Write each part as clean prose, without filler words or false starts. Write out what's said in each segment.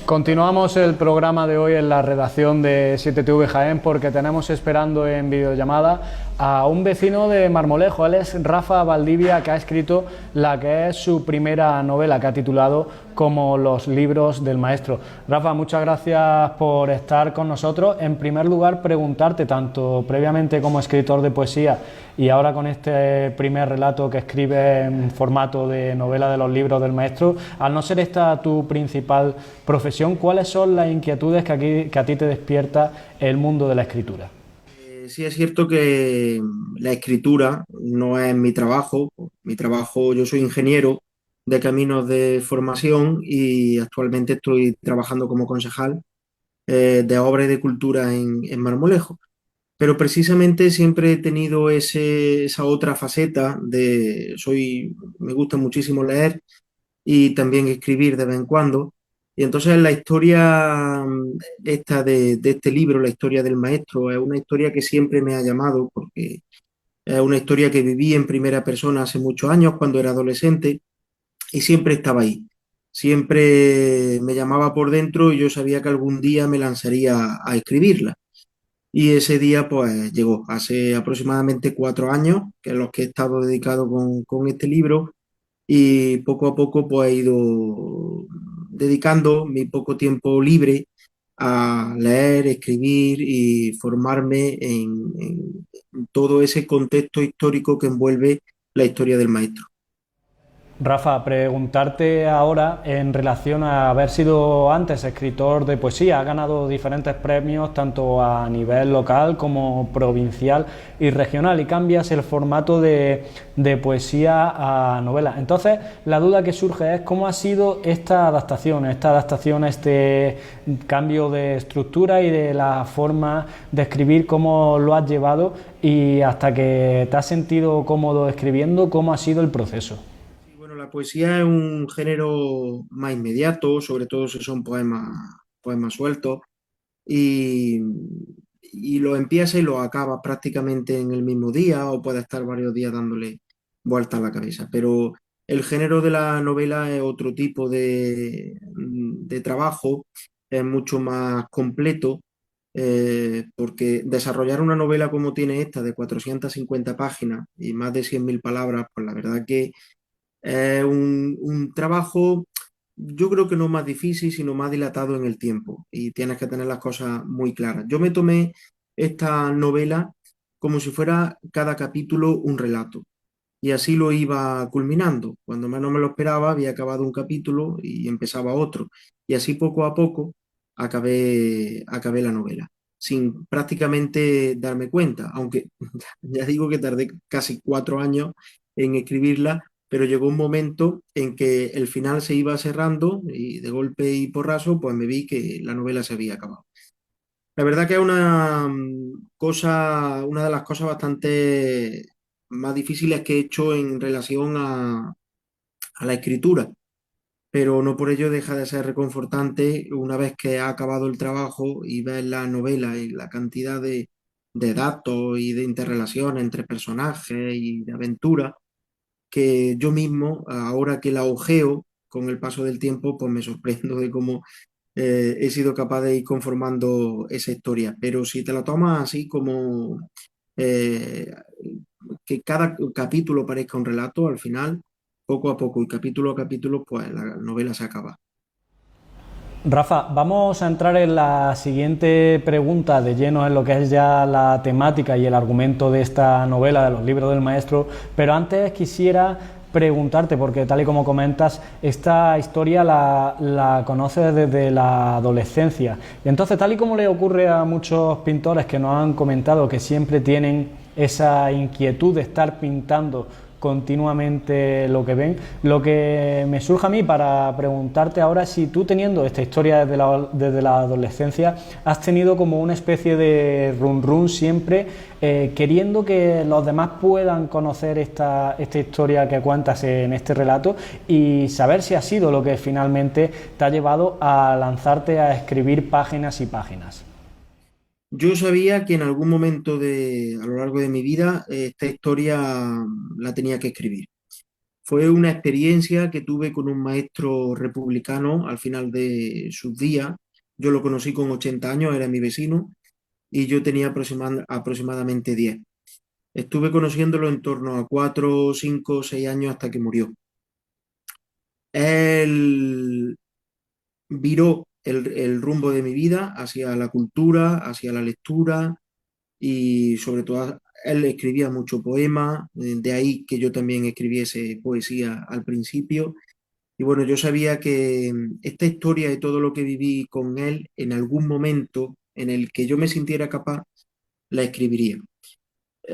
Continuamos el programa de hoy en la redacción de 7TV Jaén porque tenemos esperando en videollamada a un vecino de Marmolejo. Él es Rafa Valdivia, que ha escrito la que es su primera novela, que ha titulado Como los libros del maestro. Rafa, muchas gracias por estar con nosotros. En primer lugar, preguntarte, tanto previamente como escritor de poesía y ahora con este primer relato que escribe en formato de novela de los libros del maestro, al no ser esta tu principal profesión, ¿cuáles son las inquietudes que a ti te despierta el mundo de la escritura? Sí, es cierto que la escritura no es mi trabajo. Mi trabajo, yo soy ingeniero de caminos de formación y actualmente estoy trabajando como concejal de obra y de cultura en Marmolejo. Pero precisamente siempre he tenido esa otra faceta me gusta muchísimo leer y también escribir de vez en cuando. Y entonces la historia esta de este libro, la historia del maestro, es una historia que siempre me ha llamado porque es una historia que viví en primera persona hace muchos años cuando era adolescente y siempre estaba ahí. Siempre me llamaba por dentro y yo sabía que algún día me lanzaría a escribirla. Y ese día pues llegó hace aproximadamente 4 años, que es los que he estado dedicado con este libro y poco a poco pues he ido dedicando mi poco tiempo libre a leer, escribir y formarme en todo ese contexto histórico que envuelve la historia del maestro. Rafa, preguntarte ahora en relación a haber sido antes escritor de poesía. Ha ganado diferentes premios tanto a nivel local como provincial y regional y cambias el formato de poesía a novela. Entonces, la duda que surge es cómo ha sido esta adaptación, este cambio de estructura y de la forma de escribir, cómo lo has llevado y hasta que te has sentido cómodo escribiendo, cómo ha sido el proceso. Sí, bueno, la poesía es un género más inmediato, sobre todo si son poemas sueltos, y, y lo empieza y lo acaba prácticamente en el mismo día o puede estar varios días dándole vueltas a la cabeza. Pero el género de la novela es otro tipo de trabajo, es mucho más completo, porque desarrollar una novela como tiene esta, de 450 páginas y más de 100.000 palabras, pues la verdad que es un trabajo, yo creo que no más difícil, sino más dilatado en el tiempo y tienes que tener las cosas muy claras. Yo me tomé esta novela como si fuera cada capítulo un relato y así lo iba culminando. Cuando menos me lo esperaba, había acabado un capítulo y empezaba otro. Y así poco a poco acabé la novela, sin prácticamente darme cuenta, aunque ya digo que tardé casi 4 años en escribirla, pero llegó un momento en que el final se iba cerrando y de golpe y porrazo, pues me vi que la novela se había acabado. La verdad que es una de las cosas bastante más difíciles que he hecho en relación a la escritura, pero no por ello deja de ser reconfortante una vez que ha acabado el trabajo y ves la novela y la cantidad de datos y de interrelaciones entre personajes y de aventuras, que yo mismo, ahora que la ojeo con el paso del tiempo, pues me sorprendo de cómo he sido capaz de ir conformando esa historia. Pero si te la tomas así como eh, que cada capítulo parezca un relato, al final, poco a poco y capítulo a capítulo, pues la novela se acaba. Rafa, vamos a entrar en la siguiente pregunta de lleno en lo que es ya la temática y el argumento de esta novela, de los libros del maestro, pero antes quisiera preguntarte, porque tal y como comentas, esta historia la conoces desde la adolescencia. Y entonces, tal y como le ocurre a muchos pintores que nos han comentado que siempre tienen esa inquietud de estar pintando continuamente lo que ven. Lo que me surge a mí para preguntarte ahora es si tú, teniendo esta historia desde la adolescencia, has tenido como una especie de run run siempre, queriendo que los demás puedan conocer esta historia que cuentas en este relato y saber si ha sido lo que finalmente te ha llevado a lanzarte a escribir páginas y páginas. Yo sabía que en algún momento a lo largo de mi vida, esta historia la tenía que escribir. Fue una experiencia que tuve con un maestro republicano al final de sus días. Yo lo conocí con 80 años, era mi vecino, y yo tenía aproximadamente 10. Estuve conociéndolo en torno a 4, 5, 6 años hasta que murió. Él viró el rumbo de mi vida hacia la cultura, hacia la lectura y sobre todo él escribía mucho poema, de ahí que yo también escribiese poesía al principio. Y bueno, yo sabía que esta historia y todo lo que viví con él, en algún momento en el que yo me sintiera capaz, la escribiría.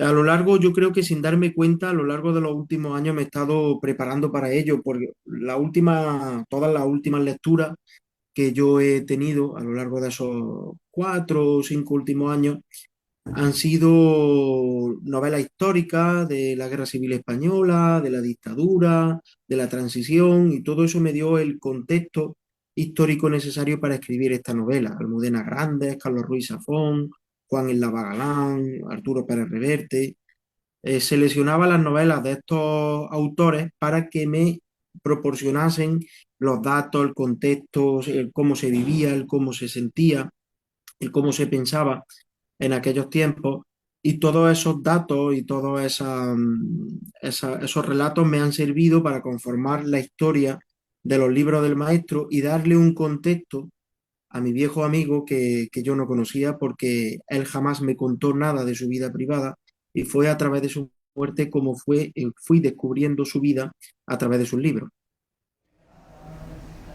A lo largo, yo creo que sin darme cuenta, a lo largo de los últimos años me he estado preparando para ello, porque todas las últimas lecturas que yo he tenido a lo largo de esos 4 o 5 últimos años han sido novelas históricas de la Guerra Civil Española, de la dictadura, de la transición, y todo eso me dio el contexto histórico necesario para escribir esta novela. Almudena Grandes, Carlos Ruiz Zafón, Juan el Galán, Arturo Pérez Reverte. Seleccionaba las novelas de estos autores para que me proporcionasen los datos, el contexto, el cómo se vivía, el cómo se sentía, el cómo se pensaba en aquellos tiempos. Y todos esos datos y todos esos relatos me han servido para conformar la historia de los libros del maestro y darle un contexto a mi viejo amigo que yo no conocía porque él jamás me contó nada de su vida privada y fue a través de su muerte como fui descubriendo su vida a través de sus libros.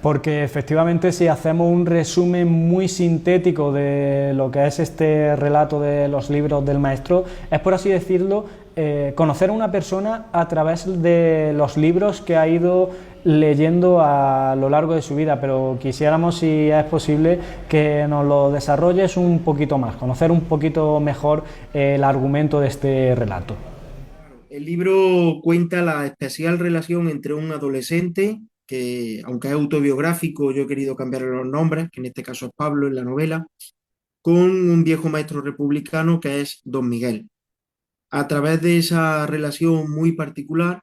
Porque efectivamente si hacemos un resumen muy sintético de lo que es este relato de los libros del maestro, es por así decirlo, conocer a una persona a través de los libros que ha ido leyendo a lo largo de su vida, pero quisiéramos, si es posible, que nos lo desarrolles un poquito más, conocer un poquito mejor el argumento de este relato. El libro cuenta la especial relación entre un adolescente, que aunque es autobiográfico, yo he querido cambiarle los nombres, que en este caso es Pablo en la novela, con un viejo maestro republicano que es Don Miguel. A través de esa relación muy particular,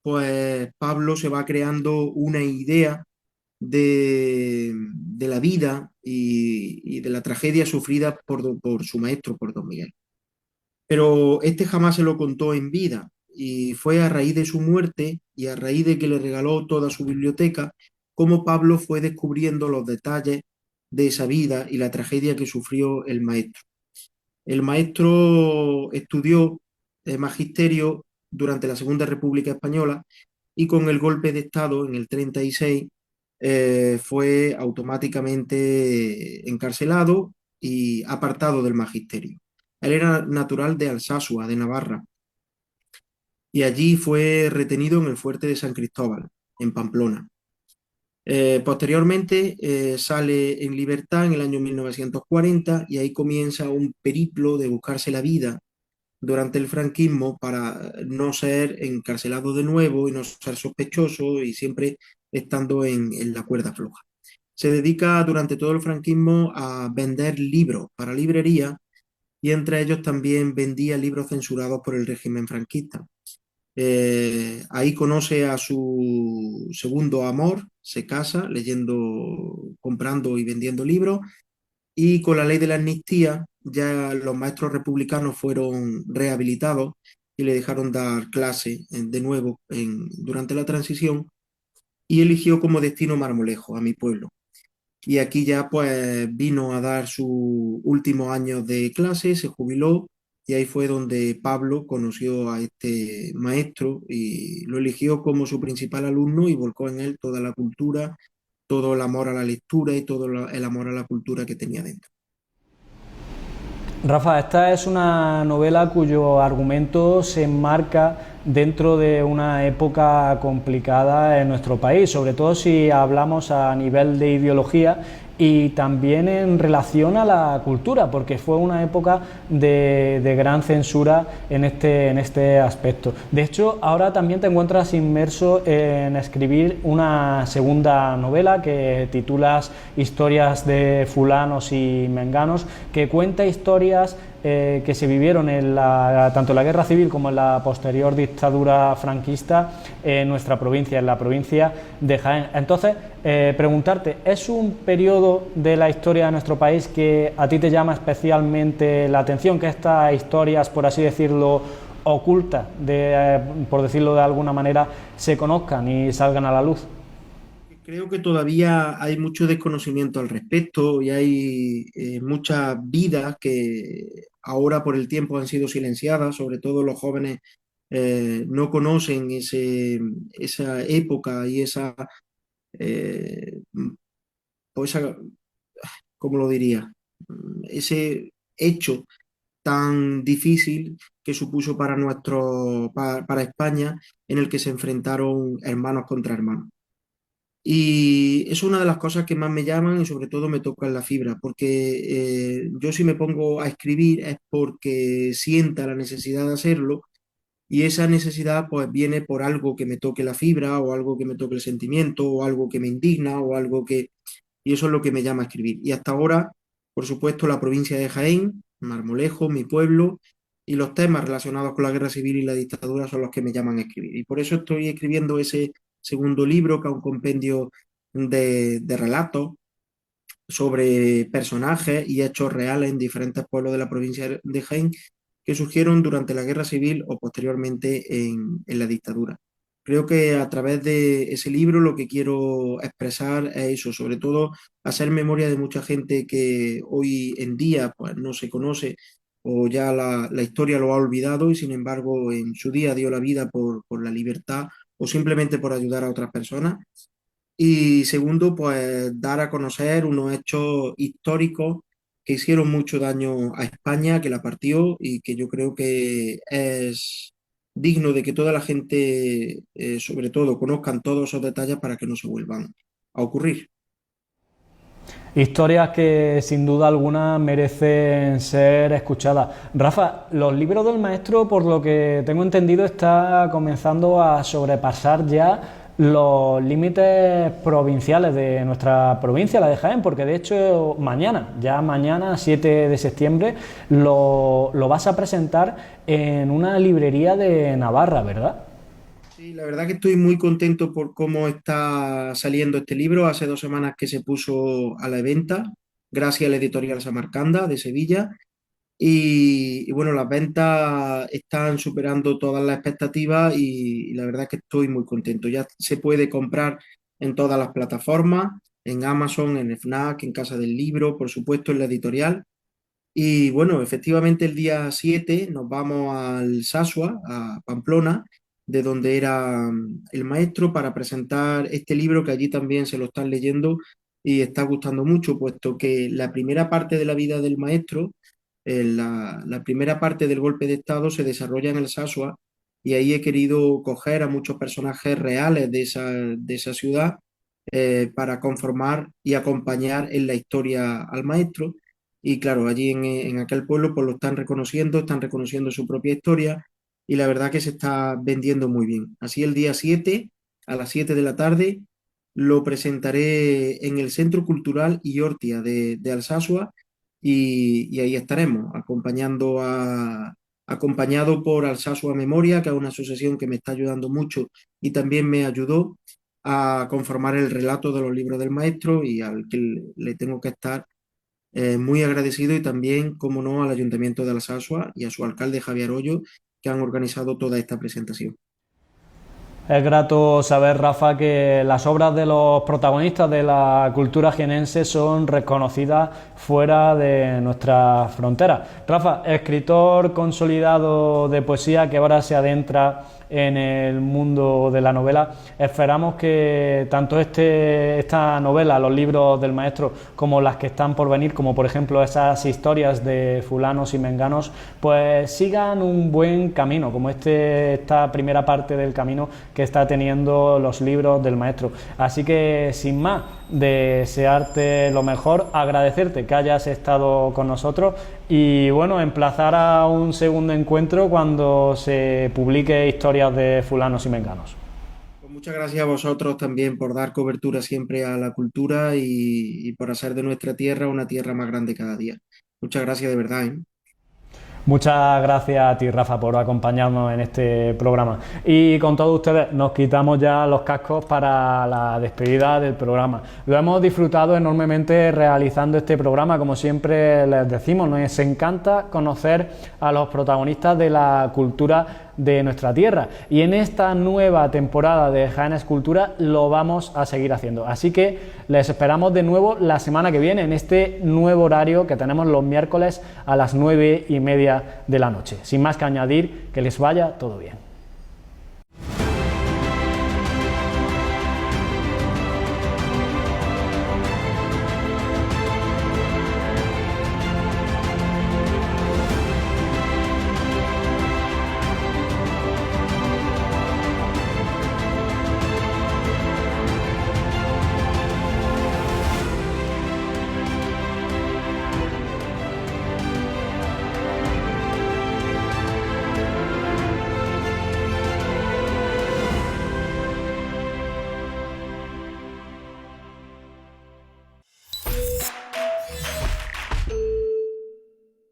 pues Pablo se va creando una idea de la vida y de la tragedia sufrida por su maestro, por Don Miguel. Pero este jamás se lo contó en vida y fue a raíz de su muerte y a raíz de que le regaló toda su biblioteca, como Pablo fue descubriendo los detalles de esa vida y la tragedia que sufrió el maestro. El maestro estudió magisterio durante la Segunda República Española y con el golpe de Estado en el 36 fue automáticamente encarcelado y apartado del magisterio. Él era natural de Alsasua, de Navarra, y allí fue retenido en el fuerte de San Cristóbal, en Pamplona. Posteriormente sale en libertad en el año 1940 y ahí comienza un periplo de buscarse la vida durante el franquismo para no ser encarcelado de nuevo y no ser sospechoso y siempre estando en la cuerda floja. Se dedica durante todo el franquismo a vender libros para librería y entre ellos también vendía libros censurados por el régimen franquista. Ahí conoce a su segundo amor, se casa leyendo, comprando y vendiendo libros y con la ley de la amnistía ya los maestros republicanos fueron rehabilitados y le dejaron dar clase de nuevo durante la transición y eligió como destino Marmolejo, a mi pueblo. Y aquí ya pues vino a dar sus últimos años de clase, se jubiló y ahí fue donde Pablo conoció a este maestro y lo eligió como su principal alumno y volcó en él toda la cultura, todo el amor a la lectura y todo el amor a la cultura que tenía dentro. Rafa, esta es una novela cuyo argumento se enmarca dentro de una época complicada en nuestro país, sobre todo si hablamos a nivel de ideología y también en relación a la cultura, porque fue una época de gran censura en este aspecto. De hecho, ahora también te encuentras inmerso en escribir una segunda novela que titulas Historias de fulanos y menganos, que cuenta historias que se vivieron tanto en la guerra civil como en la posterior dictadura franquista en nuestra provincia, en la provincia de Jaén. Entonces, preguntarte, ¿es un periodo de la historia de nuestro país que a ti te llama especialmente la atención, que estas historias, por así decirlo, ocultas, por decirlo de alguna manera, se conozcan y salgan a la luz? Creo que todavía hay mucho desconocimiento al respecto y hay muchas vidas que ahora por el tiempo han sido silenciadas, sobre todo los jóvenes no conocen esa época y eh, o esa, ¿cómo lo diría? Ese hecho tan difícil que supuso para España, en el que se enfrentaron hermanos contra hermanos. Y es una de las cosas que más me llaman y sobre todo me tocan la fibra, porque yo si me pongo a escribir es porque sienta la necesidad de hacerlo, y esa necesidad pues viene por algo que me toque la fibra o algo que me toque el sentimiento o algo que me indigna o algo que... Y eso es lo que me llama a escribir. Y hasta ahora, por supuesto, la provincia de Jaén, Marmolejo, mi pueblo, y los temas relacionados con la guerra civil y la dictadura son los que me llaman a escribir. Y por eso estoy escribiendo ese segundo libro, que es un compendio de relatos sobre personajes y hechos reales en diferentes pueblos de la provincia de Jaén que surgieron durante la guerra civil o posteriormente en la dictadura. Creo que a través de ese libro lo que quiero expresar es eso, sobre todo hacer memoria de mucha gente que hoy en día pues, no se conoce o ya la historia lo ha olvidado y sin embargo en su día dio la vida por la libertad o simplemente por ayudar a otras personas. Y segundo, pues dar a conocer unos hechos históricos que hicieron mucho daño a España, que la partió y que yo creo que es digno de que toda la gente, sobre todo, conozcan todos esos detalles para que no se vuelvan a ocurrir. Historias que sin duda alguna merecen ser escuchadas. Rafa, los libros del maestro, por lo que tengo entendido, está comenzando a sobrepasar ya los límites provinciales de nuestra provincia, la de Jaén, porque de hecho mañana 7 de septiembre, lo vas a presentar en una librería de Navarra, ¿verdad? Sí, la verdad que estoy muy contento por cómo está saliendo este libro. Hace 2 semanas que se puso a la venta, gracias a la editorial Samarcanda de Sevilla. Y bueno, las ventas están superando todas las expectativas y la verdad es que estoy muy contento. Ya se puede comprar en todas las plataformas, en Amazon, en FNAC, en Casa del Libro, por supuesto en la editorial. Y bueno, efectivamente el día 7 nos vamos al Sasua, a Pamplona, de donde era el maestro, para presentar este libro que allí también se lo están leyendo y está gustando mucho, puesto que la primera parte de la vida del maestro, la primera parte del golpe de Estado se desarrolla en el Sasua, y ahí he querido coger a muchos personajes reales de esa ciudad para conformar y acompañar en la historia al maestro. Y claro, allí en aquel pueblo pues lo están reconociendo su propia historia y la verdad que se está vendiendo muy bien. Así el día 7 a las 7 de la tarde, lo presentaré en el Centro Cultural Iortia de Alsasua y ahí estaremos acompañado por Alsasua Memoria, que es una asociación que me está ayudando mucho y también me ayudó a conformar el relato de los libros del maestro y al que le tengo que estar muy agradecido, y también, como no, al Ayuntamiento de Alsasua y a su alcalde Javier Hoyo, que han organizado toda esta presentación. Es grato saber, Rafa, que las obras de los protagonistas de la cultura jienense son reconocidas fuera de nuestra frontera. Rafa, escritor consolidado de poesía que ahora se adentra en el mundo de la novela, esperamos que tanto esta novela, los libros del maestro, como las que están por venir, como por ejemplo esas historias de fulanos y menganos, pues sigan un buen camino, como esta primera parte del camino que está teniendo los libros del maestro. Así que, sin más, desearte lo mejor, agradecerte que hayas estado con nosotros y bueno, emplazar a un segundo encuentro cuando se publique historias de fulanos y menganos. Pues muchas gracias a vosotros también por dar cobertura siempre a la cultura y por hacer de nuestra tierra una tierra más grande cada día. Muchas gracias de verdad, ¿eh? Muchas gracias a ti, Rafa, por acompañarnos en este programa. Y con todos ustedes nos quitamos ya los cascos para la despedida del programa. Lo hemos disfrutado enormemente realizando este programa, como siempre les decimos, nos encanta conocer a los protagonistas de la cultura de nuestra tierra, y en esta nueva temporada de Jaén Escultura lo vamos a seguir haciendo, así que les esperamos de nuevo la semana que viene en este nuevo horario que tenemos los miércoles a las 9:30 de la noche. Sin más que añadir, que les vaya todo bien.